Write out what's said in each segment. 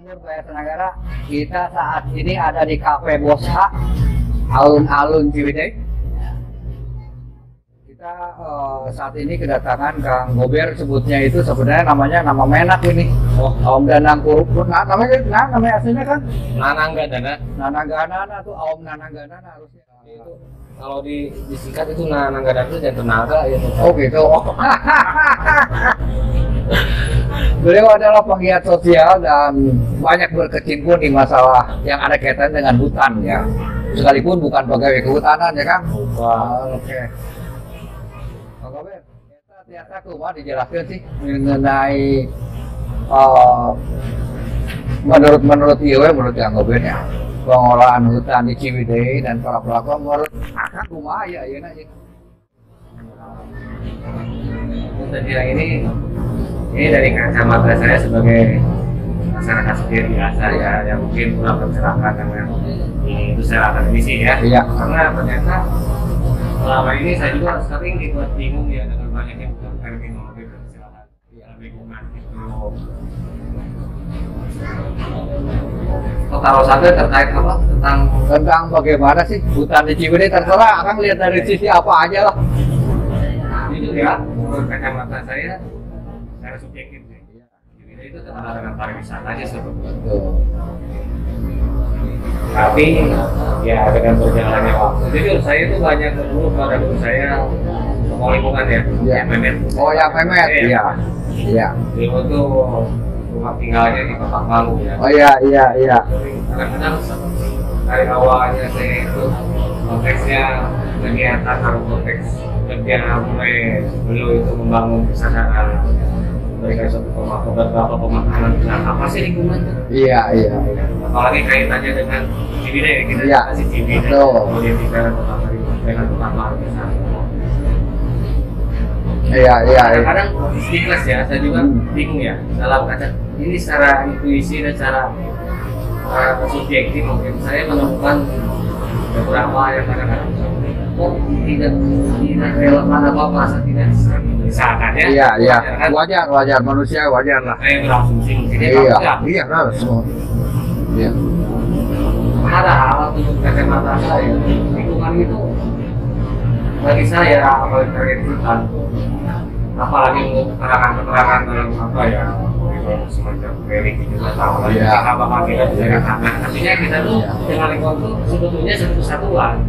Timur Bahasa Negara. Kita saat ini ada di Cafe Bosa, alun-alun Ciwidey. Kita saat ini kedatangan Kang Gober, sebutnya itu sebenarnya namanya nama menak ini. Om Danang Kurup. Namanya aslinya kan? Nananggana. Nananggana tuh Om Nananggana harusnya. Itu kalau disingkat itu Nananggana itu dan tenaga ya. Oh gitu. Beliau adalah penggiat sosial dan banyak berkecimpung di masalah yang ada kaitan dengan hutan ya. Sekalipun bukan pegawai kehutanan ya Kang. Oke. Kang Gober, ternyata kumaha dijelaskan sih mengenai menurut Kang Gober ya, pengolahan hutan di Ciwidey dan para pelaku menurut Akang kumaha ya ayeuna ya. Untuk ini dari kacamata saya sebagai masyarakat sipil biasa ya, yang mungkin kurang tercerahkan dengan industri akademisi ya. Iya. Karena ternyata selama ini saya juga sering dibuat bingung ya dengan banyaknya terminologi persilahan lingkungan itu. Taruh saja terkait apa tentang bagaimana sih hutan di Ciwidey, terserah Akang lihat dari sisi apa aja lah. Itu ya, menurut kacamata saya secara subjektif sih. Ciwidey itu terkenal dengan pariwisatanya sebetulnya. Tapi ya dengan berjalannya waktu, jujur saya itu banyak berguru pada guru saya tokoh lingkungan ya, yang Memet. Oh yang Memet, iya. Iya. Beliau tuh rumah tinggalnya di Kota Palu ya. Oh iya. Kadang-kadang dari awalnya saya itu konteksnya kegiatan atau konteks kerja mulai beliau itu membangun kesadaran mereka beberapa pemahaman tentang apa sih lingkungan itu. Iya. Apalagi kaitannya dengan Ciwidey, kita kasih Ciwidey, kemudian bicara tentang dengan pariwisata. Iya. Kadang-kadang speechless ya, saya juga bingung ya dalam kaca ini secara intuisi dan secara subjektif mungkin saya menemukan beberapa yang kadang-kadang tidak relevan apa masa tidak misalkan ya. Iya. Wajar manusia wajar lah. Saya berasumsi mungkin Iya semua. Iya. Padahal untuk kacamata saya lingkungan itu bagi saya apalagi terkait hutan, apalagi untuk keterangan dalam apa ya semacam religi juga tahu lagi kita bakal kita katakan artinya kita tuh dengan lingkungan tuh sebetulnya satu kesatuan.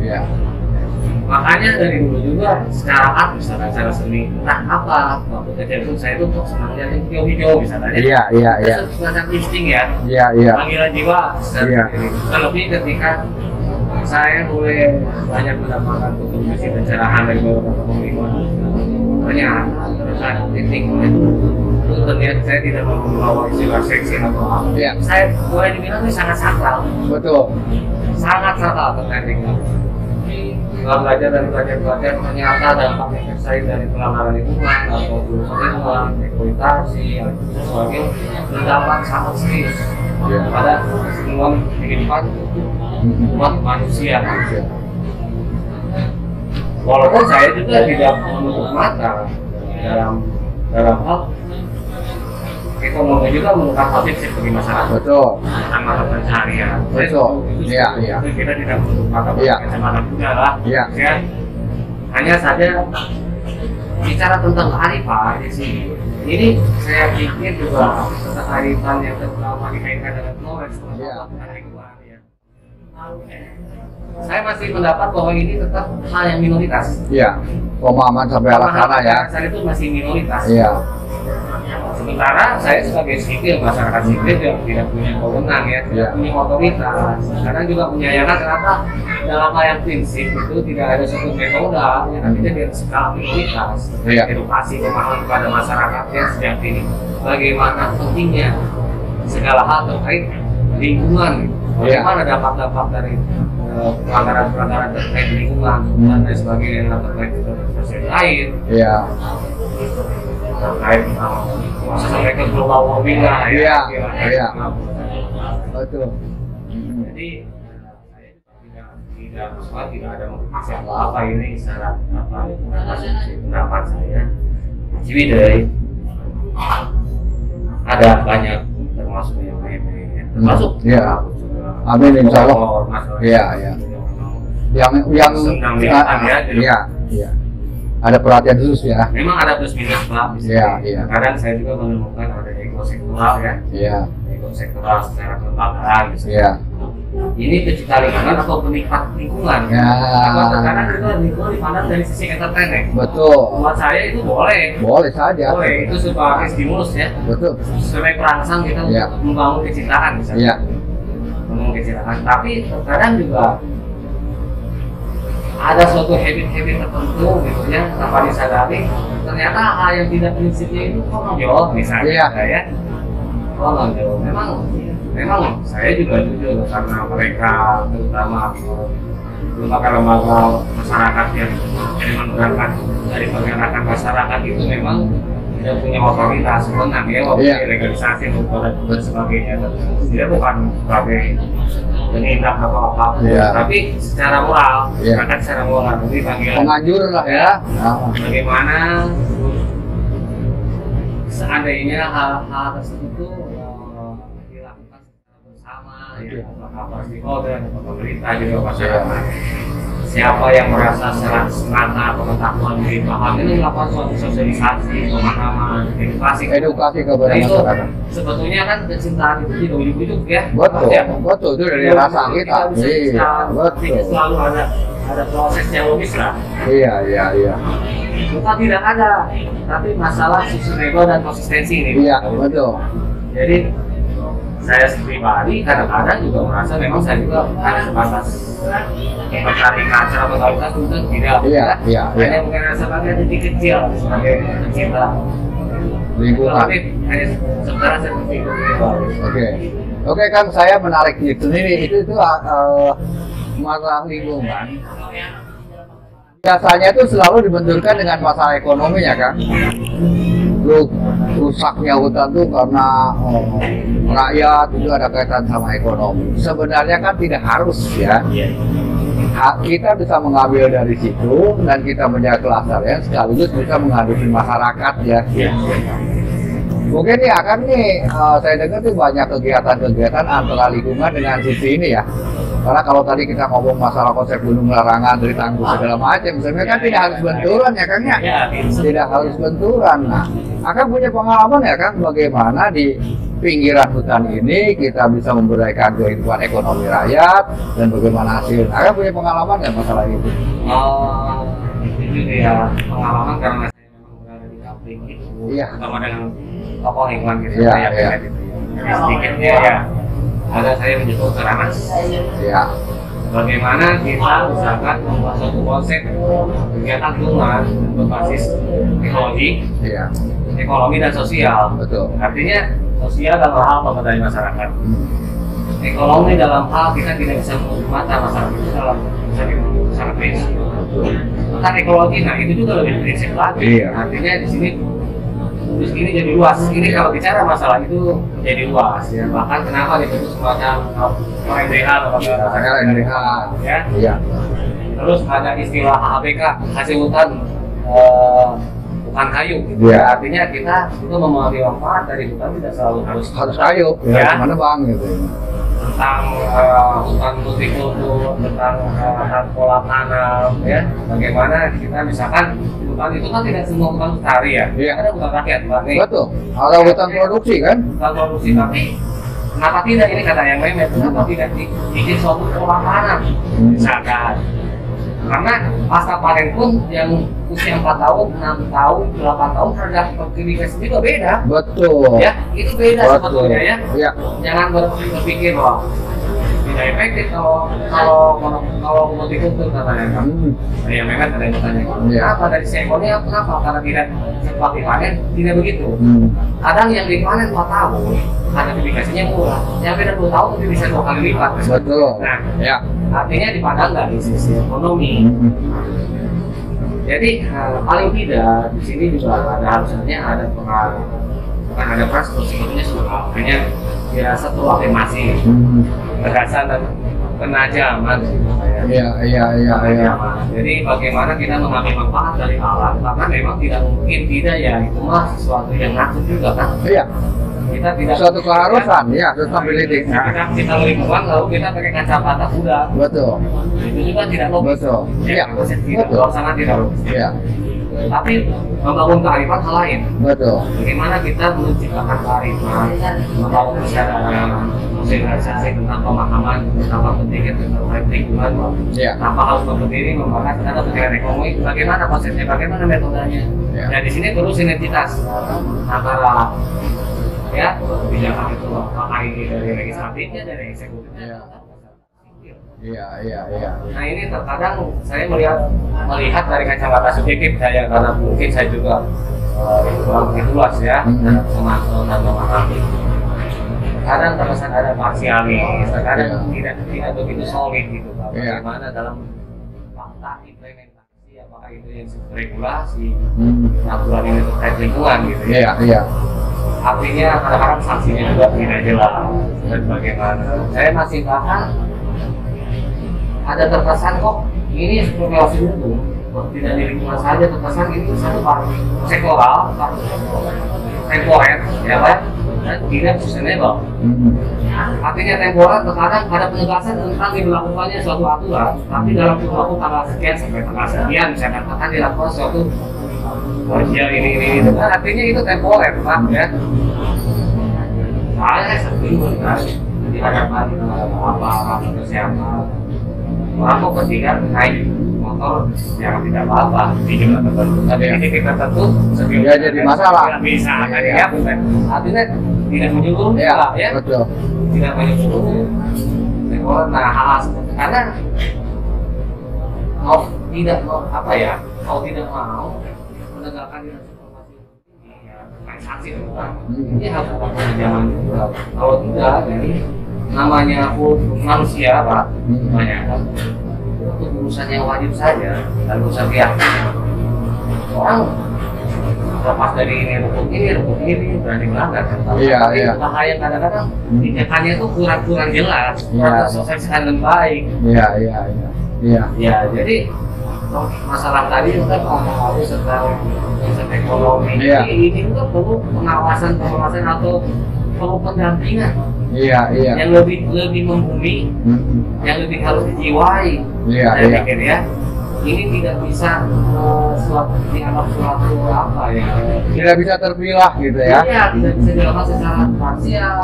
Makanya dari dulu juga secara art misalnya secara seni entah apa waktu kecil pun saya tuh senangnya hijau-hijau misalnya. Iya. Semacam insting ya. Iya. Panggilan jiwa. Lebih ketika saya mulai banyak mendapatkan kontribusi pencerahan dari beberapa lingkungan. Ternyata titik itu ternyata saya tidak membawa istilah seksi atau apa. Saya boleh dibilang ini sangat sakral. Betul. Sangat sakral terkait lingkungan. Setelah belajar ternyata dampak efek saya dari pelanggaran lingkungan atau lingkungan, eksploitasi, dan sebagainya berdampak sangat serius pada keseluruhan kehidupan umat manusia. Walaupun saya juga tidak menutup mata dalam hal ekonomi juga merupakan hal sih bagi masyarakat. Betul. Tentang mata pencaharian. Betul. Iya. Kita tidak menutup mata kacamata juga lah. Iya. Hanya saja bicara tentang kearifan di sini. Ini saya pikir juga tentang kearifan yang terutama dikaitkan dengan knowledge pengetahuan lingkungan ya. Saya masih mendapat bahwa ini tetap hal yang minoritas. Iya. Pemahaman sampai arah sana ya. Saya itu masih minoritas. Iya. Sementara saya sebagai sipil, masyarakat sipil yang tidak punya kewenangan ya, tidak punya otoritas, kadang juga menyayangkan kenapa dalam hal yang prinsip itu tidak ada satu metode yang nantinya di skala prioritas edukasi pemahaman kepada masyarakat yang sejak ini bagaimana pentingnya segala hal terkait lingkungan, bagaimana dampak-dampak dari pelanggaran-pelanggaran terkait lingkungan dan lain sebagainya terkait proses air. Terkait sampai ke global warming lah ya. Betul. Jadi saya tidak ada apa ini secara pendapat saya. Ciwidey ada banyak termasuk yang masuk. Iya. Amin insya Allah. Masalah. Iya, iya. Yang Senang dilihat ya. iya, iya. Ada perhatian khusus ya. Memang ada plus minus Pak. Iya, iya. Kadang saya juga menemukan ada ego sektoral ya. Iya. Ego sektoral secara kelembagaan. Iya. Ini pecinta lingkungan atau penikmat lingkungan. Ya. Karena itu lingkungan dipandang dari sisi entertainment. Betul. Buat saya itu boleh. Boleh saja. Boleh, itu sebagai stimulus ya. Betul. Sebagai perangsang kita Ya. untuk membangun kecintaan misalnya. Iya. Membangun kecintaan. Tapi terkadang juga ada suatu habit-habit tertentu gitu ya, tanpa disadari ternyata hal yang tidak prinsipnya itu kok nonjol misalnya Iya. ya. Kok nonjol. Memang saya juga jujur karena mereka terutama lembaga-lembaga masyarakat yang memang berangkat dari pergerakan masyarakat itu memang tidak punya otoritas sebenarnya ya waktu Iya. legalisasi dan sebagainya. Dia bukan sebagai penindak atau apapun, Iya. tapi secara moral, Iya. bahkan secara moral ini panggilan Penganjur lah ya. Nah. bagaimana seandainya hal-hal tersebut itu dilakukan secara bersama ya, apakah stakeholder atau pemerintah juga masyarakat. Siapa yang merasa semata pengetahuan diri paham ini melakukan suatu sosialisasi, pemahaman, Edukasi kepada Nah, itu masyarakat. sebetulnya kan kecintaan itu tidak ujuk-ujuk ya. Betul, Ya. betul itu dari rasa kita. Iya, betul. Selalu ada prosesnya logis lah. Iya, iya, iya. Bukan tidak ada, tapi masalah sustainable dan konsistensi ini. Iya, betul. Jadi saya pribadi kadang-kadang juga merasa memang saya juga hanya sebatas mencari acara totalitas itu tidak. Iya, iya, Hanya iya. mungkin sebagai titik kecil sebagai pecinta Lingkungan. Tapi hanya secara seperti itu. Oke, oke Kang, saya menarik itu sendiri itu masalah lingkungan. Biasanya itu selalu dibenturkan dengan masalah ekonomi ya Kang. Rusaknya hutan tuh karena rakyat itu ada kaitan sama ekonomi. Sebenarnya kan tidak harus ya. Kita bisa mengambil dari situ dan kita menjaga kelestarian sekaligus bisa menghadapi masyarakat ya. Mungkin nih akan saya dengar tuh banyak kegiatan-kegiatan antara lingkungan dengan sisi ini ya. Karena kalau tadi kita ngomong masalah konsep gunung larangan dari tangguh segala macam, sebenarnya kan tidak harus benturan ya Kang ya. Tidak harus benturan. Nah, akan punya pengalaman ya Kang bagaimana di pinggiran hutan ini kita bisa memberdayakan kehidupan ekonomi rakyat dan bagaimana hasil. Akan punya pengalaman nggak masalah itu? Itu dia pengalaman karena saya memang berada di kampung itu, Iya. terutama dengan tokoh lingkungan gitu. Iya, Saya iya. gitu. Jadi sedikitnya ya, ada saya menyentuh ke ranah Ya, bagaimana kita misalkan membuat suatu konsep kegiatan lingkungan berbasis ekologi, iya, ekonomi dan sosial. betul. Artinya sosial dalam hal pemberdayaan masyarakat. Ekonomi dalam hal kita tidak bisa menutup mata masalah itu dalam sangat prinsip. Tentang ekologi, nah itu juga lebih prinsip lagi. Iya. Artinya di sini terus ini jadi luas. Ini kalau bicara masalah itu jadi luas ya. Bahkan kenapa disebut semacam LNDH atau LNDH. ya. Iya, Terus ada istilah HABK, hasil hutan bukan kayu. Gitu. Iya. Artinya kita juga memahami manfaat dari hutan tidak selalu harus kayu, Ya. ya, mana bang gitu. tentang hutan multikultur, tentang pola tanam, ya. Bagaimana kita misalkan hutan itu kan tidak semua hutan lestari ya. Iya. Ada hutan rakyat, berarti Betul. Ada hutan produksi kan? hutan produksi, tapi kenapa tidak ini kata yang Mehmet, kenapa tidak bikin suatu pola tanam, misalkan? Karena pasca panen pun yang usia 4 tahun, 6 tahun, 8 tahun harga fertilisasi juga beda. Betul. Ya, itu beda Betul. sebetulnya ya. Iya. Jangan berpikir bahwa tidak efektif kalau multikultur katanya kan. Yang memang ada yang bertanya, Iya. kenapa dari sekolahnya kenapa? Karena tidak cepat dipanen, tidak begitu. Kadang yang dipanen 4 tahun, karena sertifikasinya murah. Yang beda 2 tahun itu bisa 2 kali lipat. Betul. Nah, Ya. artinya dipandang dari sisi ekonomi. Jadi paling tidak di sini juga harusnya ada pengaruh, bukan ada peran sebetulnya hanya ya satu afirmasi, gagasan dan kena zaman sih saya. Iya. Jadi bagaimana kita mengambil manfaat dari alam, karena memang tidak mungkin tidak ya, itu mah sesuatu yang ngatur juga kan. Iya. Kita tidak Suatu keharusan, ya, sustainability. kita lingkungan lalu kita pakai kacamata kuda. Betul. Itu juga tidak logis. Betul. Iya. Betul. Sangat tidak logis. Iya. Tapi membangun kearifan hal lain. Betul. Bagaimana kita menciptakan kearifan, membangun kesadaran, sosialisasi tentang pemahaman betapa pentingnya tentang lingkungan, Iya. tanpa harus berdiri membahas tentang kepentingan ekonomi, bagaimana konsepnya, bagaimana metodenya. Iya. Dan di sini perlu sinergitas antara ya kebijakan itu apakah ini dari legislatifnya, dari eksekutifnya. Iya. Nah ini terkadang saya melihat dari kacamata subjektif saya, karena mungkin saya juga kurang begitu luas ya mengatur dan memahami. Kadang terkesan ada parsialis, terkadang tidak begitu solid gitu. Bagaimana dalam fakta implementasi, apakah itu yang regulasi, aturan ini terkait lingkungan gitu ya. Iya. Artinya kadang-kadang sanksinya juga tidak jelas dan bagaimana. Saya masih bahkan ada terkesan kok ini seperti harus dulu, tidak di lingkungan saja, terkesan ini satu part sektoral, part temporer, ya kan, dan tidak sustainable. Artinya temporer terkadang ada penegasan tentang dilakukannya suatu aturan, tapi dalam waktu tanggal sekian sampai tanggal sekian misalkan akan dilakukan suatu kerja ini itu kan artinya itu temporer, Pak ya. Saya sendiri kan tidak dapat apa kesehatan. Orang kok ketika naik motor yang tidak apa-apa di jumlah tertentu, tapi di titik tertentu Ya jadi masalah. tidak bisa tadi ya, bukan? Artinya tidak menyuruh ya, betul. tidak menyuruh. Nah hal seperti karena mau tidak mau apa ya, mau tidak mau menegakkan informasi kayak sanksi ini harus ada penjaman juga. Kalau tidak, jadi namanya manusia Pak, banyak kan itu urusan yang wajib saja dan urusan keyakinan. Orang lepas dari rukun ini berani melanggar kan. Tapi bahaya kadang-kadang tindakannya itu kurang jelas, kurang tersosialisasikan dengan baik. Iya. Jadi masalah tadi juga harus tentang ekonomi. Ini juga perlu pengawasan atau perlu pendampingan. Yang lebih membumi, yang lebih harus dijiwai. Saya pikir ya, ini tidak bisa dianggap suatu apa ya? Tidak bisa terpilah gitu ya? Iya, tidak bisa dilakukan secara parsial,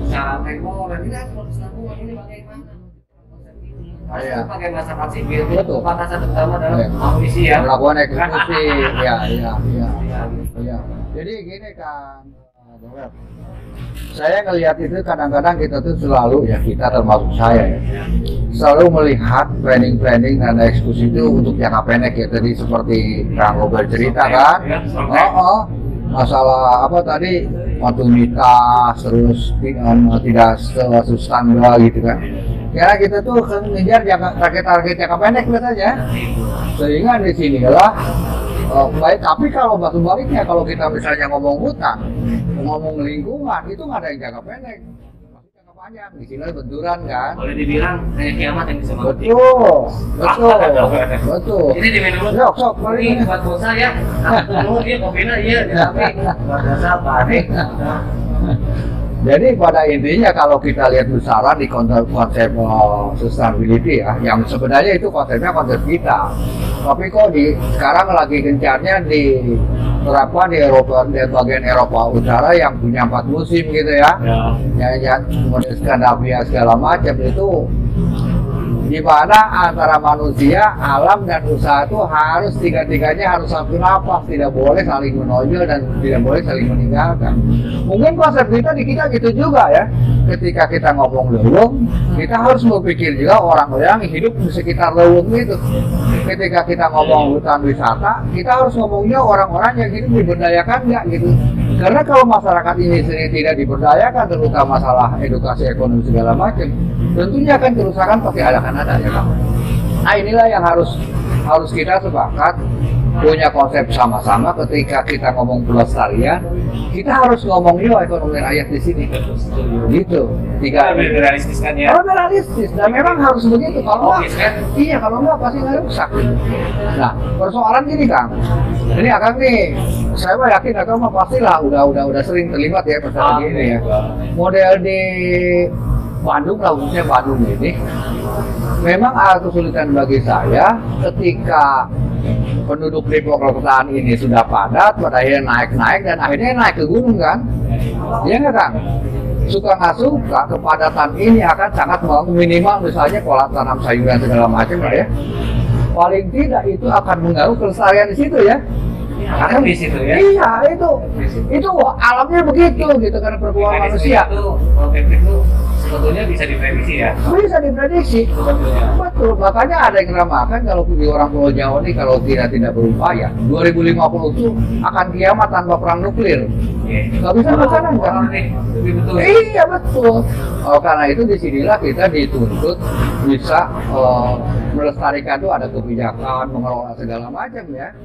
secara temporer. Ini harus dilakukan ini bagaimana? Harus pakai masyarakat sipil, itu batasan terutama dalam manusia. Melakukan eksekusi, iya. Jadi gini kan, saya ngelihat itu kadang-kadang kita tuh selalu ya, kita termasuk saya ya, selalu melihat planning dan eksekusi itu untuk jangka pendek ya, tadi seperti Kang Robert cerita kan, masalah apa tadi kontinuitas terus tidak sustainable gitu kan. Karena kita tuh ngejar target jangka pendek saja, sehingga di sinilah baik. Tapi kalau batu baliknya, kalau kita misalnya ngomong hutan, ngomong lingkungan, itu nggak ada yang jangka pendek, masih jangka panjang. Di sini benturan kan. Boleh dibilang kayak kiamat yang bisa mati. Betul. Ini di minum dulu. Sok. Ini buat dosa ya. Dulu dia kopinya iya, tapi buat dosa apa nih? Jadi pada intinya kalau kita lihat besaran di konsep sustainability ya, yang sebenarnya itu konsep kita. Tapi kok sekarang lagi gencarnya diterapkan di Eropa, di bagian Eropa Utara yang punya 4 musim gitu ya. Yang kemudian Skandinavia segala macam itu, di mana antara manusia, alam dan usaha itu harus tiga-tiganya harus satu napas, tidak boleh saling menonjol dan tidak boleh saling meninggalkan. Mungkin konsep kita di kita gitu juga ya. Ketika kita ngomong leuweung, kita harus berpikir juga orang-orang yang hidup di sekitar leuweung itu. Ketika kita ngomong hutan wisata, kita harus ngomongnya orang-orang yang hidup diberdayakan nggak gitu. Karena kalau masyarakat ini sendiri tidak diberdayakan, terutama masalah edukasi ekonomi segala macam, tentunya kan kerusakan pasti akan ada ya kan. Nah inilah yang harus kita sepakat punya konsep sama-sama. Ketika kita ngomong pelestarian, kita harus ngomong juga ekonomi rakyat di sini. Gitu. Tiga Lebih realistis kan ya? kalau realistis dan memang harus begitu. Kalau Logis, kan? iya kalau nggak pasti nggak rusak. Nah persoalan gini Kang, ini Akang nih, saya mah yakin Akang mah pastilah udah sering terlibat ya masalah gini ya. Model di Bandung lah, khususnya Bandung ini, memang ada kesulitan bagi saya ketika penduduk di perkotaan ini sudah padat, pada akhirnya naik dan akhirnya naik ke gunung kan, iya nggak Kang? Suka nggak suka kepadatan ini akan sangat minimal, misalnya pola tanam sayuran segala macam lah ya. Paling tidak itu akan mengganggu kelestarian di situ ya. Karena di situ ya. Iya itu alamnya begitu gitu karena perkembangan manusia. Konflik itu sebetulnya bisa diprediksi ya. Bisa diprediksi. Betul. Makanya ada yang namakan kalau di orang Pulau Jawa ini kalau tidak berupaya 2050 itu akan kiamat tanpa perang nuklir. Nggak bisa berjalan kan? Betul. Iya betul. Karena itu disinilah kita dituntut bisa melestarikan itu ada kebijakan mengelola segala macam ya.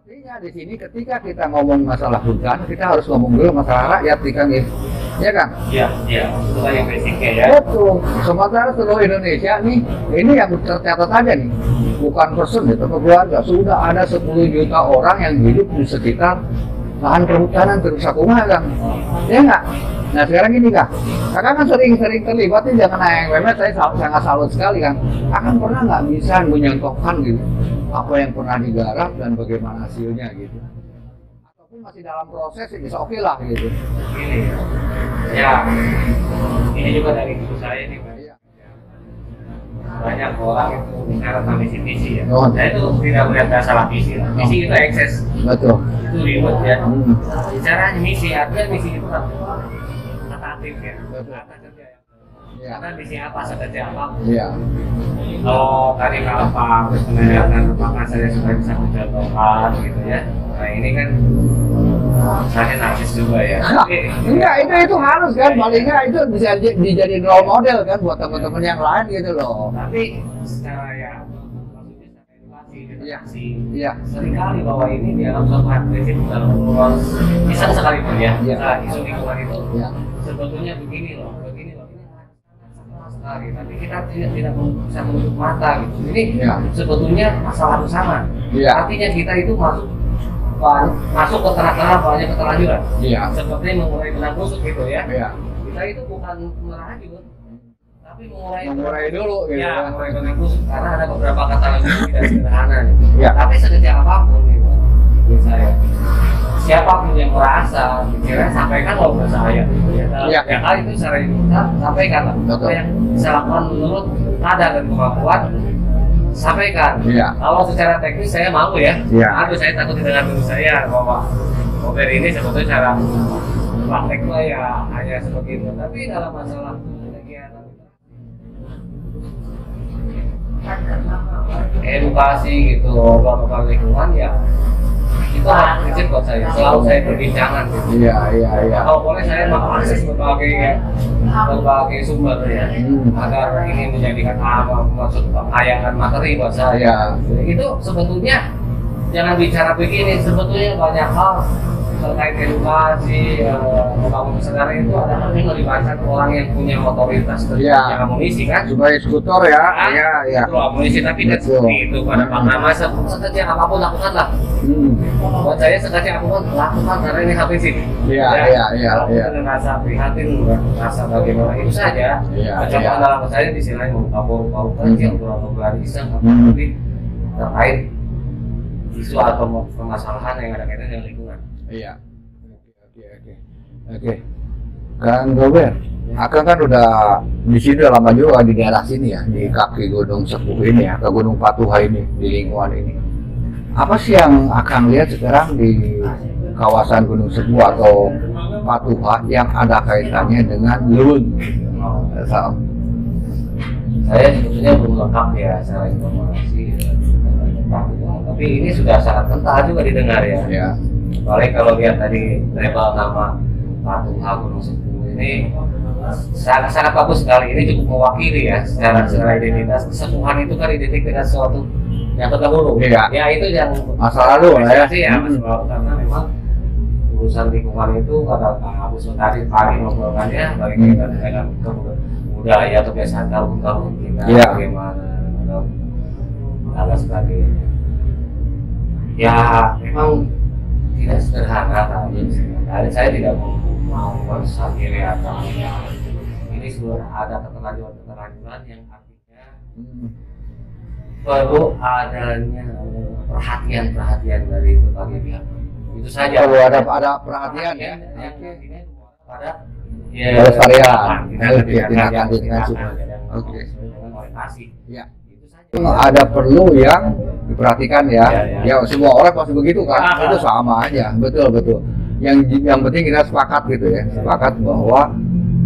Artinya di sini ketika kita ngomong masalah hutan, kita harus ngomong dulu masalah rakyat, Kang. Ya Kang? Iya. Itu yang basicnya ya. Betul. Sementara seluruh Indonesia nih, ini yang tercatat aja nih, bukan person ya, tapi keluarga. Sudah ada 10 juta orang yang hidup di sekitar lahan perhutanan terusak kumaha Kang. Ya nggak? Nah sekarang gini Kang, Kakak kan sering terlibat nih jangan yang memet, saya sangat salut sekali Kang. Akan pernah nggak bisa menyontohkan gitu apa yang pernah digarap dan bagaimana hasilnya gitu? Ataupun masih dalam proses ya bisa oke lah gitu. Ini ya, ini juga dari guru saya nih Pak. Banyak orang itu bicara tentang misi ya. Saya itu tidak melihat masalah misi lah. Misi itu ekses. Betul. Itu ribet ya. Bicara misi, artinya misi itu kan kata aktif ya. Kata kerja ya. Karena misi apa, sekerja apa. Iya. Kalau tadi kalau Pak menanyakan apakah saya sudah bisa mencontohkan gitu ya. Nah ini kan saya narsis juga ya. Enggak, itu harus kan, paling enggak itu bisa dijadiin role model kan buat teman-teman yang lain gitu loh. Tapi secara ya maksudnya secara edukasi, edukasi. Iya. Seringkali bahwa ini dalam suatu prinsip dalam ruang bisa sekalipun ya. Isu lingkungan itu. Iya. Sebetulnya begini loh. Tapi kita tidak bisa menutup mata gitu. Ini sebetulnya masalah bersama. Artinya kita itu masuk ke tengah-tengah banyak keterlanjuran. Seperti mengurai benang kusut gitu ya. Kita itu bukan merajut, tapi mengurai dulu gitu. Ya, mengurai benang kusut karena ada beberapa kata lanjut tidak sederhana. Gitu. Tapi sekecil apapun gitu. Saya siapapun yang merasa pikirannya sampaikan loh ke saya gitu ya. Dalam kali itu secara kita sampaikan apa yang bisa lakukan menurut kadar dan kemampuan sampaikan. Kalau secara teknis saya mau ya. Aduh saya takut dengan guru saya bahwa mobil ini sebetulnya cara praktek lah ya hanya seperti itu. Tapi dalam masalah kegiatan edukasi gitu, program lingkungan ya itu harus prinsip buat saya, selalu saya perbincangan gitu. Kalau boleh saya mengakses berbagai sumber ya, agar ini menjadikan maksud kekayaan materi buat saya. Itu sebetulnya jangan bicara begini, sebetulnya banyak hal terkait edukasi, membangun kesadaran itu ada penting melibatkan orang yang punya otoritas yang amunisi kan? Sebagai eksekutor ya. Itu amunisi tapi tidak seperti itu pada Panglima sekecil apapun lakukanlah. Buat saya sekecil apapun lakukan karena ini hak prinsip. Kalau kita merasa prihatin, merasa bagaimana itu saja. Contoh dalam saya di sini lain mau kecil atau berlari iseng tapi terkait isu atau permasalahan yang ada kaitan dengan lingkungan. Oke. Kang Robert, Akang kan udah di sini udah lama juga di daerah sini ya, di kaki Gunung Sepuh ini ya, ke Gunung Patuha ini, di lingkungan ini. Apa sih yang Akang lihat sekarang di kawasan Gunung Sepuh atau Patuha yang ada kaitannya dengan Leweng? Saya sebetulnya belum lengkap ya secara informasi, tapi ini sudah sangat kental juga didengar ya. Apalagi kalau lihat tadi label nama Patuha Gunung Sepuh ini sangat bagus sekali. Ini cukup mewakili ya secara identitas. Kesepuhan itu kan identik dengan suatu yang terdahulu. Iya. Ya itu yang Masa lalu lah ya. Ya masa lalu, karena memang urusan lingkungan itu kata Kang Agus tadi pagi ngobrolkannya bagaimana dengan budaya kebiasaan tahun-tahun kita, bagaimana atau hal sebagainya. Ya memang tidak sederhana tadi. Saya tidak mau bersandiri atau ini sudah ada keterlanjuran yang artinya perlu adanya perhatian dari berbagai pihak. Itu saja. Perlu ada perhatian ya. Pada pelestarian, tindakan juga. Oke. Ya. Ada perlu yang diperhatikan ya. Ya semua orang pasti begitu kan. Itu sama aja. Betul. Yang penting kita sepakat gitu ya. Sepakat bahwa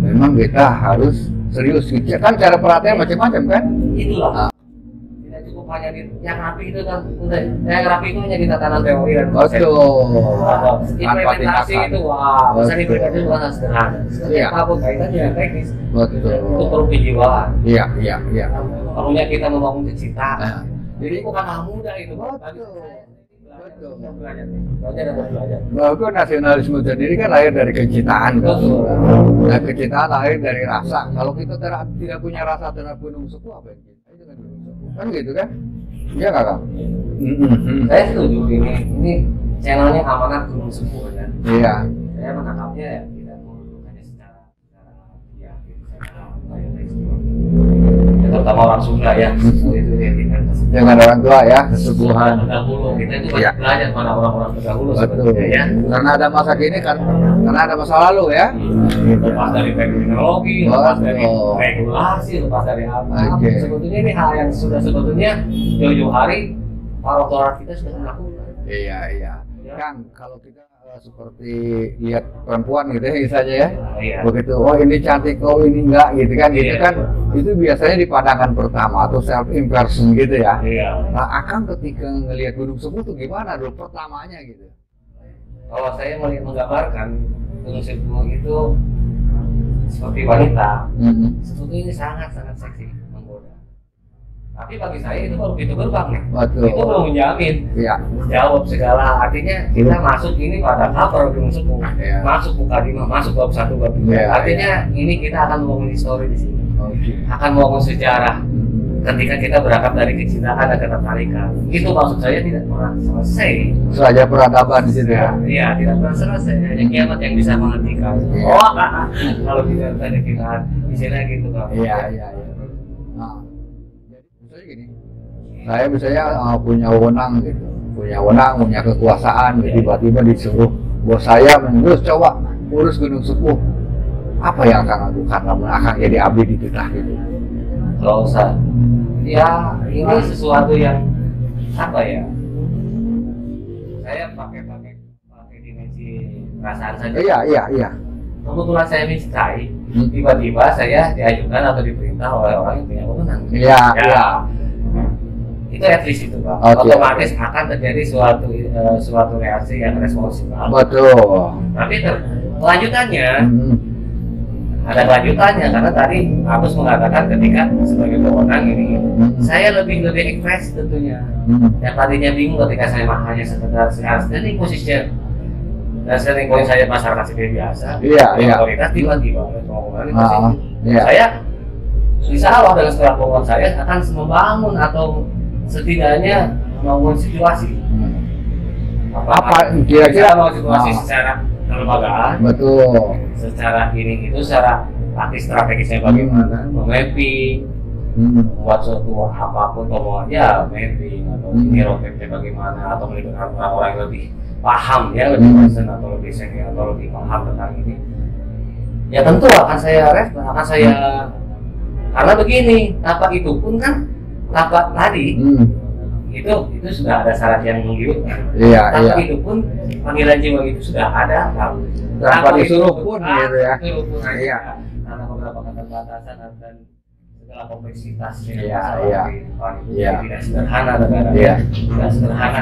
memang kita harus serius. Kan cara perhatian macam-macam kan. Itulah. Hanya yang rapi itu kan, yang rapi itu hanya di tatanan teori dan konsep. Implementasi itu wah, bisa diberikan itu bukan sederhana. Setiap apapun kaitannya teknis. Itu perlu kejiwaan. Iya. Perlunya kita membangun kecintaan. Jadi bukan hal mudah itu. Betul. Belajar dan belajar. Bahwa nasionalisme sendiri kan lahir dari kecintaan. Nah, kecintaan lahir dari rasa. Kalau kita tidak punya rasa terhadap gunung suku apa yang kita? Itu kan gitu kan? Iya nggak Kang? Saya setuju ini channelnya Amanat Gunung Suku kan? Iya. Saya menangkapnya ya tidak hanya secara terutama orang Sunda ya. Itu dia dengan orang tua ya, kesubuhan. Terdahulu kita itu banyak belajar pada orang-orang terdahulu. Betul. Ya. Karena ada masa kini kan, karena ada masa lalu ya. Lepas dari teknologi, lepas dari regulasi, lepas dari apa. Sebetulnya ini hal yang sudah sebetulnya jauh-jauh hari para orang kita sudah melakukan. Iya. Kang, kalau kita seperti lihat perempuan gitu ya misalnya ya, begitu, oh ini cantik, oh ini enggak gitu kan, gitu kan, itu biasanya di pandangan pertama atau self impression gitu ya. Nah, Akang ketika ngelihat Gunung Suku tuh gimana dulu pertamanya gitu? Kalau saya menggambarkan Gunung Suku itu seperti wanita, sebetulnya ini sangat seksi, menggoda. Tapi bagi saya itu baru pintu gerbang nih. Betul. Itu belum menjamin. Iya. Jawab segala, artinya kita masuk ini pada cover Gunung Suku, masuk Mukadimah, masuk bab 1, bab 2. Artinya ini kita akan membangun histori di sini, akan membangun sejarah. Ketika kita berangkat dari kecintaan dan ketertarikan, itu maksud saya tidak pernah selesai. Saja peradaban di situ ya. Iya, tidak pernah selesai. Hanya kiamat yang bisa menghentikan. Oh, kalau kita tadi kita misalnya gitu kan. Iya. Nah, misalnya gini, saya misalnya punya wewenang gitu, punya kekuasaan, gitu. Tiba-tiba disuruh bos saya mengurus, coba urus Gunung Suku, apa yang akan lakukan? Kamu akan jadi abdi di titah gitu. Kalau usah, ya ini sesuatu yang apa ya? Saya pakai dimensi perasaan saja. Iya. Kebetulan saya mencintai, tiba-tiba saya diajukan atau diperintah oleh orang yang punya wewenang. Iya. Itu at least itu Pak. Otomatis akan terjadi suatu reaksi yang responsif. Betul. Tapi kelanjutannya ada kelanjutannya karena tadi Agus mengatakan ketika sebagai pemenang ini saya lebih ekspres tentunya. Yang tadinya bingung ketika saya hanya sekedar standing position dan standing point saya masyarakat sipil biasa. Otoritas tiba-tiba saya insya Allah dengan setelah pengumuman saya akan membangun atau setidaknya membangun situasi. Apa kira-kira situasi secara kelembagaan, betul. Secara ini itu secara taktis strategisnya bagaimana, memapping, membuat suatu apapun pokoknya mapping atau ini roadmapnya bagaimana atau melibatkan orang-orang yang lebih paham ya, lebih concern atau lebih senior atau lebih paham tentang ini. Ya tentu akan saya karena begini, tapak itu pun kan tapak tadi. Itu sudah ada syarat yang menggiurkan. Tapi itu pun panggilan jiwa itu sudah ada. Tanpa disuruh pun gitu ya. Iya. Karena beberapa keterbatasan dan segala kompleksitasnya. Iya. Tidak sederhana negara. Tidak sederhana.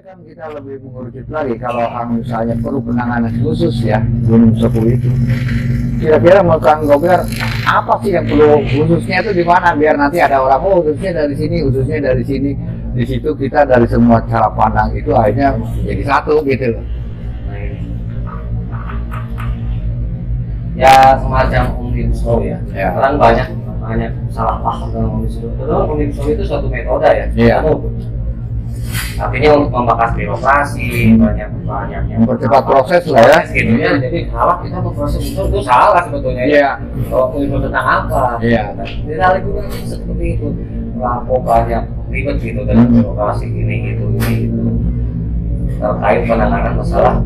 kan kita lebih mengerucut lagi kalau misalnya perlu penanganan khusus ya Gunung Sepu itu. Kira-kira menurut Kang Gober apa sih yang perlu khususnya itu di mana biar nanti ada orang khususnya dari sini, khususnya dari sini. Di situ kita dari semua cara pandang itu akhirnya jadi satu gitu loh. Ya semacam omnibus ya. Ya. Orang banyak salah paham tentang omnibus law. Padahal omnibus law itu suatu metode ya. Iya. Artinya untuk membahas birokrasi, banyak yang Mempercepat proses lah ya. gitu ya. Jadi kalau kita memproses itu salah sebetulnya. Iya. Kalau omnibus tentang apa? Iya. Tidak lingkungan seperti itu. Kok banyak ribet gitu dalam birokrasi ini gitu. Terkait penanganan masalah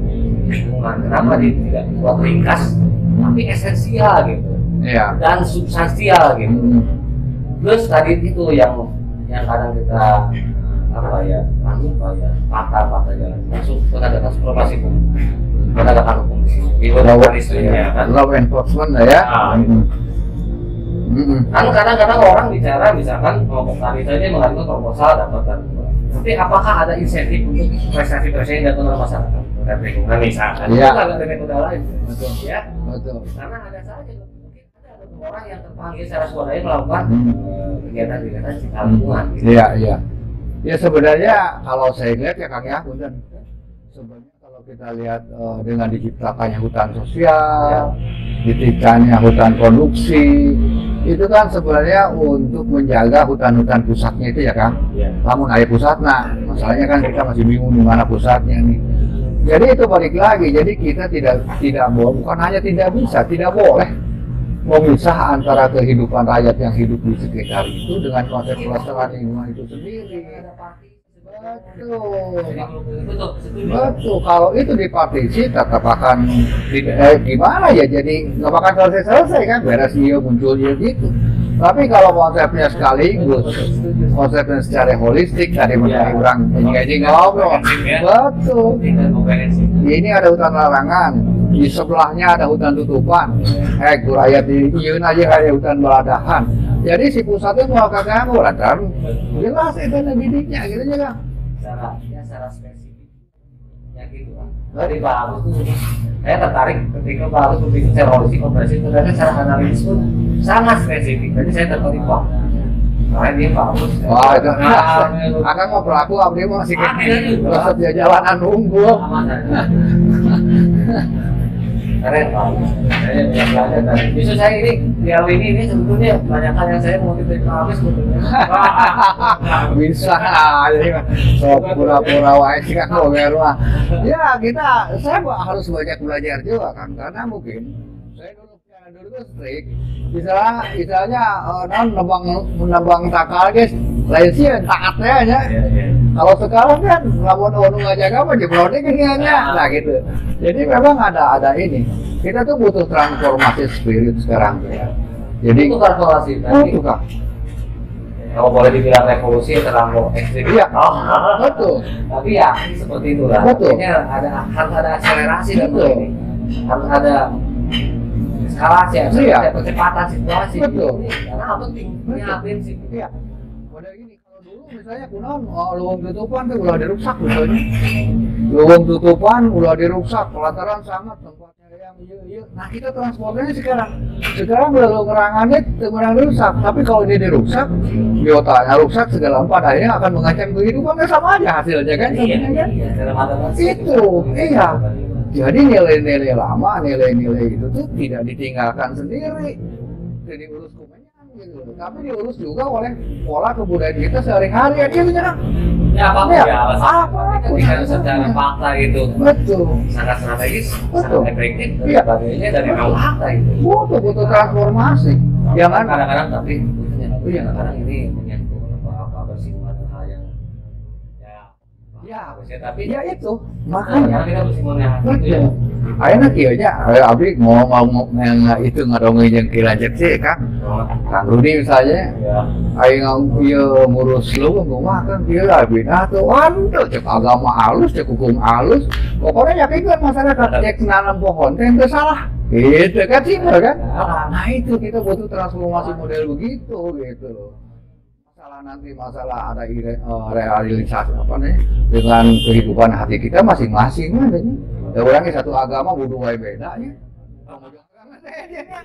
lingkungan. Kenapa tidak dibuat ringkas? Tapi esensial gitu, Iya. dan substansial gitu. Plus tadi itu yang kadang kita patah jalan masuk penegakan supremasi hukum, penegakan hukum itu mekanismenya kan. Law enforcement lah ya. Kan kadang-kadang orang bicara misalkan kelompok tani saja mengajukan proposal dapat tapi apakah ada insentif untuk prestasi-prestasi yang dilakukan oleh masyarakat terkait lingkungan misalkan? Iya. Itu agak metode lain. Betul. Ya. Betul. Karena ada saja mungkin ada orang yang terpanggil secara swadaya melakukan kegiatan-kegiatan cipta lingkungan. Gitu. Iya, iya. Ya sebenarnya kalau saya lihat ya Kang ya, Punten. Sebenarnya kalau kita lihat dengan diciptakannya hutan sosial, diciptakannya hutan produksi, itu kan sebenarnya untuk menjaga hutan-hutan pusatnya itu ya Kang. Iya. Namun ayah pusatnya, masalahnya kan kita masih bingung di mana pusatnya nih. Jadi itu balik lagi, jadi kita tidak boleh, bukan hanya tidak bisa, tidak boleh memisah antara kehidupan rakyat yang hidup di sekitar itu dengan konsep pelestarian lingkungan itu sendiri. Betul. Kalau itu dipartisi tetap akan gimana ya? Jadi nggak bakal selesai kan? Beres dia muncul dia gitu. Tapi kalau konsepnya sekaligus, konsepnya secara holistik tadi mengenai orang menjadi ngobrol. Betul. Ini ada hutan larangan, di sebelahnya ada hutan tutupan. Kurayat di Iyun aja ada hutan baladahan. Jadi si pusatnya mau kagak kan? Jelas itu bidiknya gitu ya Kang. Secara spesifik ya gitu kan. Dari Pak Agus tuh saya tertarik ketika Pak Agus berbicara secara holistik komprehensif ternyata secara analisis pun sangat spesifik. Jadi saya tertarik Pak. Karena dia Pak Agus. Wah itu akan mau pelaku abdi mau sih kan dia jalanan unggul. Keren Pak. Saya banyak belajar dari justru saya ini di ini sebetulnya banyak hal yang saya mau titik habis sebetulnya. Bisa jadi so pura-pura wae sih kan ngobrol mah. Ya saya harus banyak belajar juga kan karena mungkin saya dulu tuh strik misalnya nebang takal guys lain sih taatnya aja. Kalau sekarang kan lamun onu ngajaga apa jeblone kayaknya nah gitu. Jadi memang ada ini. Kita tuh butuh transformasi spirit sekarang ya. Jadi itu transformasi tadi. Kang. Kalau boleh dibilang revolusi terlalu ekstrim. Iya. Betul. Tapi ya seperti itulah. Betul. Harus ada akselerasi dan Betul. ini. Harus ada eskalasi, ada percepatan situasi. Betul. Karena penting punya prinsip. Iya. Model gini kalau dulu misalnya kunaon luwung tutupan tuh ulah dirusak misalnya. Luwung tutupan ulah dirusak lantaran sangat tempatnya yang iya. Nah kita transportnya sekarang belum ngerangannya temerang rusak. Tapi kalau dia dirusak, biotanya rusak segala pada akhirnya akan mengancam kehidupannya sama aja hasilnya kan? Iya. Itu iya. Jadi nilai-nilai lama, nilai-nilai itu tuh tidak ditinggalkan sendiri. Jadi urus kemenyan gitu. Tapi diurus juga oleh pola kebudayaan kita sehari-hari aja gitu kan. Ya apapun Ya, ya, apapun. ketika secara fakta itu Betul. sangat strategis, Betul. sangat efektif, dan Iya. sebagainya dari memang fakta itu. Butuh transformasi. Jangan Kadang-kadang tapi kadang-kadang ini menyentuh apa bersinggungan dengan hal yang harusnya tapi ya itu karena makanya kita bersinggungan dengan itu ya. ayeuna kieu nya abdi ngomong itu ngadongeng jeung kilanjut sih Kang Rudi misalnya Ya. aing ieu ngurus leuweung kumaha kan kieu abdi tuh waduh cek agama alus cek hukum alus pokoknya yakinkan masyarakat cek nanam pohon teh teu salah gitu kan simpel kan nah itu kita butuh transformasi model begitu gitu loh masalah nanti masalah ada realisasi apa nih dengan kehidupan hati kita masing-masing adanya. Ya orangnya satu agama butuh wae beda ya.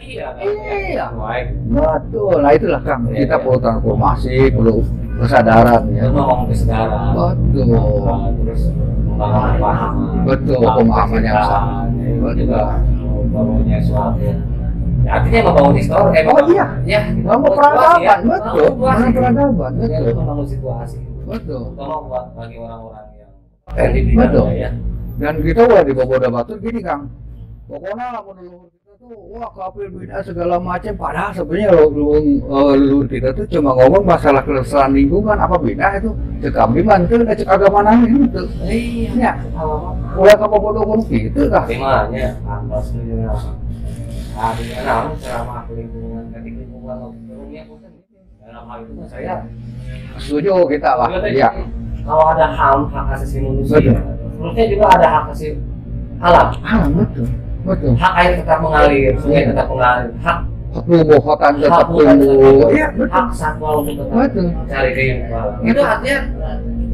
Iya. Betul. Nah itulah Kang, kita perlu transformasi, perlu kesadaran ya. Ngomong kesadaran. Betul. Terus pemahaman. Betul, pemahaman yang sama. Juga membangunnya suatu. Ya, artinya membangun histori. Iya. Ya, Membangun peradaban, betul. Membangun peradaban, betul. Membangun situasi. Betul. Tolong buat bagi orang-orang yang Betul. ya. Dan kita udah di Boboda Batur gini Kang. Pokoknya menurut kita tuh wah kafir bid'ah segala macam, padahal sebenarnya leluhur kita tuh cuma ngomong masalah kelestarian lingkungan apa bid'ah itu cekabiman itu udah cek agama nangin itu. Iya. Udah ke Boboda gitu kah? Temanya atas dunia. Artinya namun ceramah lingkungan ketika lingkungan dunia bukan dalam hal itu saya setuju kita lah. Iya. Kalau ada hak asasi manusia, menurutnya juga ada hak asasi alam. Alam betul. Betul. Hak air tetap mengalir, sungai tetap mengalir, hak tumbuh-hutan tetap tumbuh. Iya, betul. hak satwa untuk tetap Betul. cari kehidupan. Itu artinya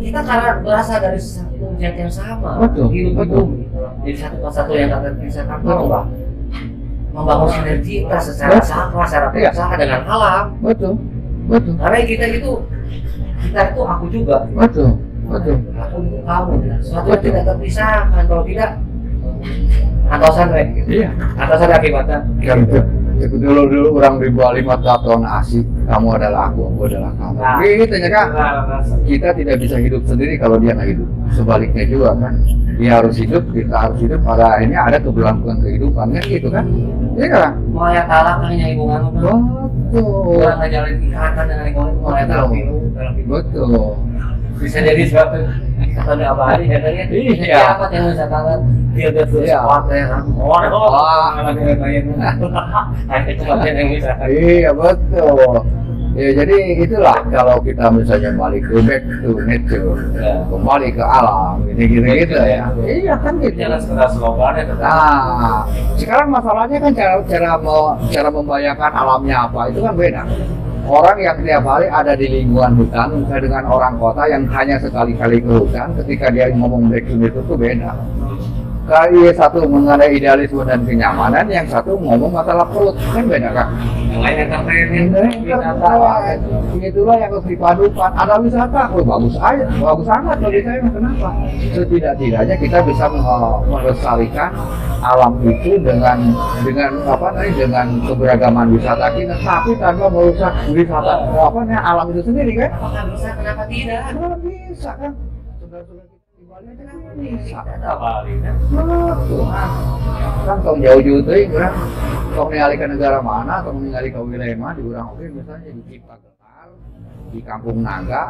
kita karena berasal dari satu zat yang sama, Betul. hidup di Betul. bumi. Jadi satu kesatuan yang tak terpisahkan bahwa membangun sinergitas secara sakral, secara berusaha dengan alam. Betul. Betul. Karena kita itu aku juga. Betul. Betul. Aku itu kamu. Sesuatu yang tidak terpisahkan. Kalau tidak, atasan gitu. Iya. Atasan akibatnya. Kan itu dulu orang di Bali mata tahun asik, kamu adalah aku adalah kamu. Nah, gitu ya Kak. Kita tidak bisa hidup sendiri kalau dia nggak hidup. Sebaliknya juga kan, dia harus hidup, kita harus hidup. Pada akhirnya ada keberlangsungan kehidupan kan gitu kan? Iya kan? Maya talak kan hubungan Betul. orang ngejalin ikatan dengan lingkungan itu maya talak itu. Betul. Bisa jadi suatu ikatan yang abadi katanya. Iya. Apa yang misalkan dia terus Iya. kuat ya kan? Wah. Anak kayak itu yang misalkan. Iya betul. Ya jadi itulah kalau kita misalnya balik ke back to nature, Ya. kembali ke alam, gitu ya. Iya kan gitu. Jangan sekedar slogan ya tetap. Nah, sekarang masalahnya kan cara membayangkan alamnya apa itu kan beda. Orang yang tiap hari ada di lingkungan hutan dengan orang kota yang hanya sekali-kali ke hutan, ketika dia ngomong back to nature itu beda. Kali satu mengenai idealisme dan kenyamanan, yang satu ngomong masalah perut, kan beda kan? Yang lain yang terkait wisata. Itulah yang harus dipadukan. Ada wisata, bagus aja, bagus amat bagi saya. Kenapa? Setidak-tidaknya kita bisa melestarikan alam itu dengan dengan keberagaman wisata kita, tapi tanpa merusak wisata alam itu sendiri kan? Apakah bisa? Kenapa tidak? Nah, bisa kan? Saudara-saudara kita di Bali aja kan bisa. Ada Bali kan? Betul. Kan tong jauh-jauh tuh, orang tong ningali ke negara mana, tong ningali ke wilayah mana, di orang oke misalnya di Cipagelar, di Kampung Naga,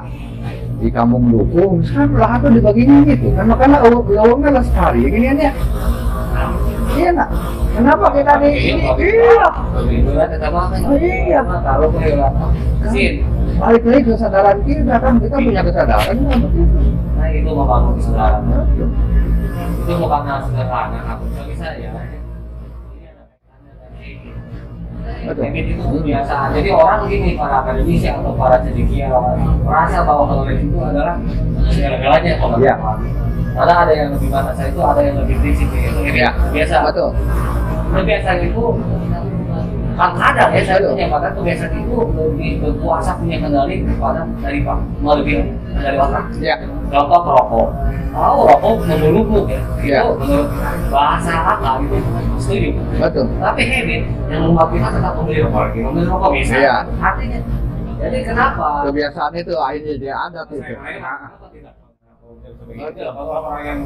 di Kampung Dukung, kan lahan tuh dibaginya gitu. Kan makanya lawangnya lestari, gini ya. Iya nak. Kenapa kita di ini? Iya. Begitu kan tetap makan. Oh iya. Kalau kehilangan sin. Balik lagi kesadaran kita kan, kita punya kesadaran. Nah itu membangun kesadaran. Itu bukan sederhana. Aku bisa ya. Betul. Limit itu kebiasaan. Jadi orang gini, para akademisi atau para cendekiawan merasa bahwa knowledge itu adalah segala-galanya. Iya. Karena ada yang lebih bahasa itu, ada yang lebih prinsip itu. Iya. Biasa. Betul. Kebiasaan itu kadang ya saya menyatakan kebiasaan itu lebih berkuasa punya kendali kepada dari melebihi dari otak. Iya. Contoh rokok. Kalau rokok membunuh ya, Iya. itu menurut bahasa akal itu setuju. Betul. Tapi habit yang membuat kita tetap membeli rokok bisa. Iya. Artinya, jadi kenapa? Kebiasaan itu akhirnya dia ada tuh. Kalau orang-orang yang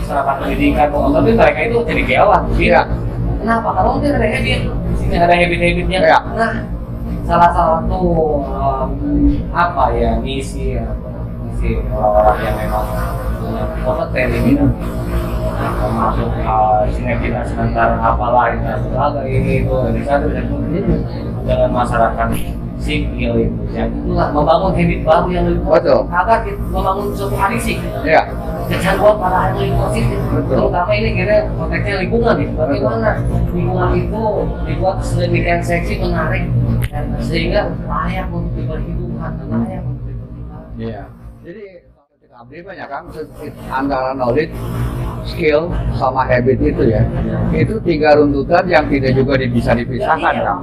secara pendidikan, tapi mereka itu jadi kewan. Iya. Kenapa? Kalau mungkin ada habit, sini ada habit-habitnya. Iya. Nah, salah satu misi orang-orang yang memang kompeten di bidang termasuk sinergitas antara apalah ini itu dari satu dan dengan masyarakat sipil itu yang itulah membangun habit baru yang lebih Betul. agar membangun suatu adiksi Iya. kecanduan pada hal yang positif. Terutama ini kira konteksnya lingkungan nih. Bagaimana lingkungan itu dibuat sedemikian seksi menarik sehingga layak untuk berhidup karena yang Iya. Jadi abdi banyak kan antara knowledge, skill sama habit itu ya. Itu 3 runtutan yang tidak juga bisa dipisahkan kan.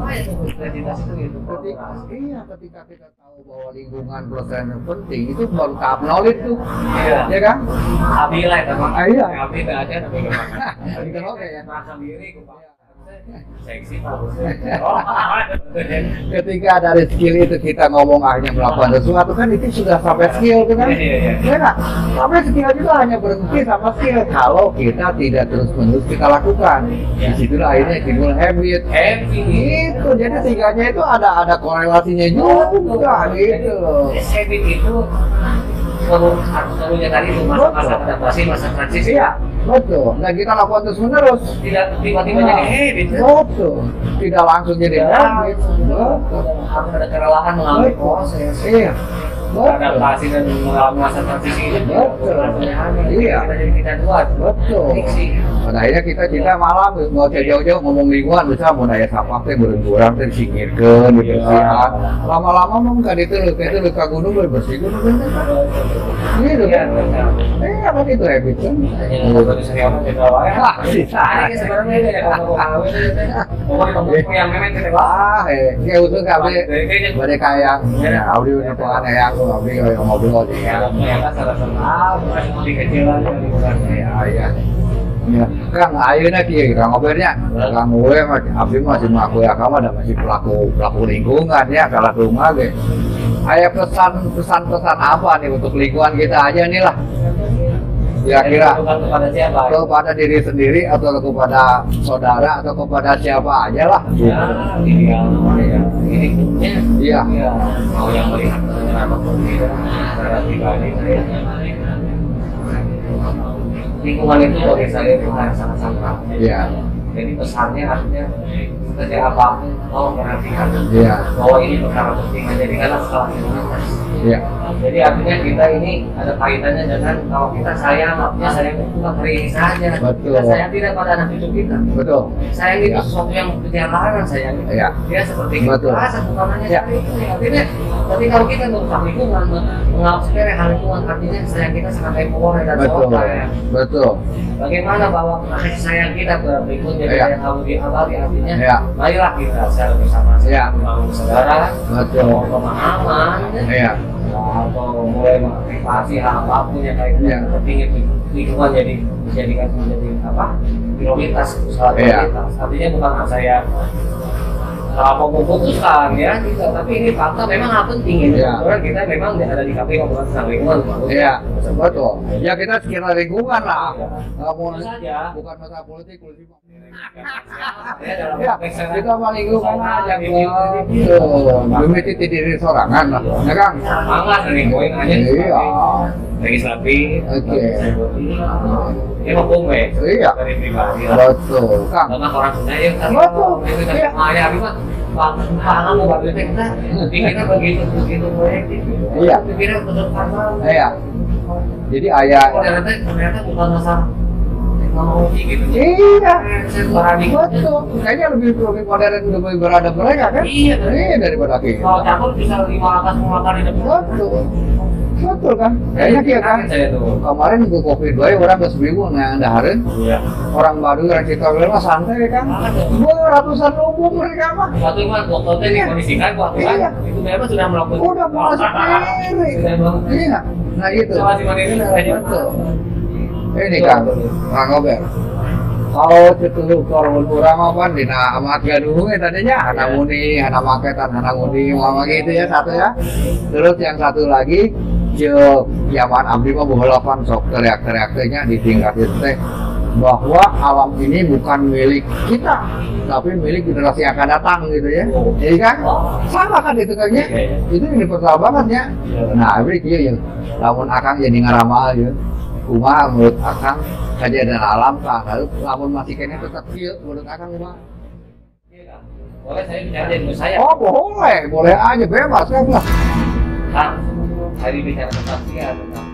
Ketika kita tahu bahwa lingkungan proses yang penting itu baru tahap knowledge tuh. Ya kan? Abdi lah itu. Iya. Abdi aja tapi gimana? Gitu oke ya. Merasa diri seksi Ketika dari skill itu kita ngomong hanya melakukan sesuatu kan itu sudah sampai skill kan? Iya. Nggak? Sampai skill juga hanya berhenti sama skill kalau kita tidak terus-menerus kita lakukan. Disitulah akhirnya timbul habit. Itu jadi 3-nya itu ada korelasinya juga gitu. Habit itu seluruhnya tadi itu masa adaptasi, masa transisi. Iya, betul. Dan kita lakukan terus menerus. Tidak tiba-tiba jadi habit. Betul. Tidak langsung jadi habit. Betul. Harus ada kerelahan mengalami proses. Iya. Adaptasi dan mengalami masa transisi itu. Betul. Iya. Kita jadi kita buat. Betul. Fiksi. Pada akhirnya kita malam mau jauh-jauh ngomong lingkungan bisa mau daya sampah teh berkurang teh disingkirkeun gitu sih. Lama-lama mah kan itu luka gunung bersih gunung. Gitu kan. Apa itu habit kan? Baru saya mau kita wae. Ini sebenarnya ini ya kalau mau yang memang kita kayak usul kabeh bade kayak abdi nu poan aya aku abdi ngobrol ya. Ya salah di kecilan Ya. Ya, Kang ayeuna kieu Kang ngobrolnya. Kang gue abdi masih mengaku ya kamu ada masih pelaku lingkungan ya kalau rumah ge. Aya pesan apa nih untuk lingkungan kita aja nih lah. Kira-kira kepada siapa? Kepada diri sendiri atau kepada saudara atau kepada siapa aja lah. Ini punya. Iya. Mau yang melihat apapun tidak secara pribadi saya. Lingkungan itu bagi saya itu sangat sakral. Iya. Jadi pesannya artinya sejak apapun tolong perhatikan bahwa ini perkara penting. Jadikanlah skala prioritas. Iya. Jadi artinya kita ini ada kaitannya dengan kalau kita sayang, artinya sayang itu bukan hari ini saja. Betul. Kita sayang tidak pada anak cucu kita. Betul. Sayang itu sesuatu yang berjalanan sayang. Iya. Dia seperti Betul. kita, bukan hanya dari itu. Artinya, tapi kalau kita merusak lingkungan, mengatur hal lingkungan, artinya sayang kita sangat temporer dan Betul. ya. Betul. Bagaimana bahwa kasih sayang kita terhadap lingkungan jadi yang harus diabadi, artinya marilah kita secara bersama-sama membangun kesadaran, betul. pemahaman, atau mulai mengaktifasi hal apapun yang kaitan pentingnya lingkungan jadi dijadikan menjadi prioritas, skala prioritas. Artinya bukan saya kalau memutuskan ya, tidak. Tapi ini fakta memang hal penting ini. Karena kita memang ada di KPI ngobrol tentang lingkungan. Iya, betul. Ya kita sekitar lingkungan lah. Mau saja. Bukan masalah politik. Ya, kita mau lingkungan aja. Demi titik diri sorangan lah. Ya Kang. Semangat dari poin aja. Iya. Legislatif. Oke. Ini mau bome. Iya. Dari pribadi. Betul. Kang. Karena orang punya yang betul. Iya. Maya Bima. Pangan mau balik kita. Pikirnya begitu proyek gitu. Iya. Pikirnya betul karena. Iya. Jadi ayah. Ternyata bukan masalah teknologi gitu. Iya. Paradigma. Betul. Kayaknya lebih modern, lebih beradab mereka kan? Iya. Daripada kita. Kalau campur bisa 5 kali di depan. Betul. Betul kan? Kayaknya kia kan? Kemarin ke COVID bae orang geus bingung ngandahareun. Iya. Orang baru orang Citawel mah santai kan? Ratusan ribu mereka mah. Satu mah dokternya dikondisikan buat kan? Itu memang sudah melakukan. Udah mulai sendiri. Iya. Nah itu. Isolasi mandiri betul. Ini kan, Kang Ober. Kalau cetuh korun urang apa dina amat gaduh tadinya hana muni, hana maketan, hana muni, mama gitu ya satu ya. Terus yang satu lagi jeung zaman abdi mah boholapan sok teriak-teriaknya ditingkatin teh bahwa alam ini bukan milik kita tapi milik generasi yang akan datang gitu ya. Jadi kan sama kan itu kayaknya. Itu universal banget ya. Nah, abdi kieu ya. Lamun akang jadi ngaramal ya. Kumaha menurut akang kejadian alam kan lamun masih kene tetap kieu menurut akang kumaha? Boleh saya bicara dari saya? Oh, boleh aja bebas kan lah. Kan, saya bicara tentang dia tentang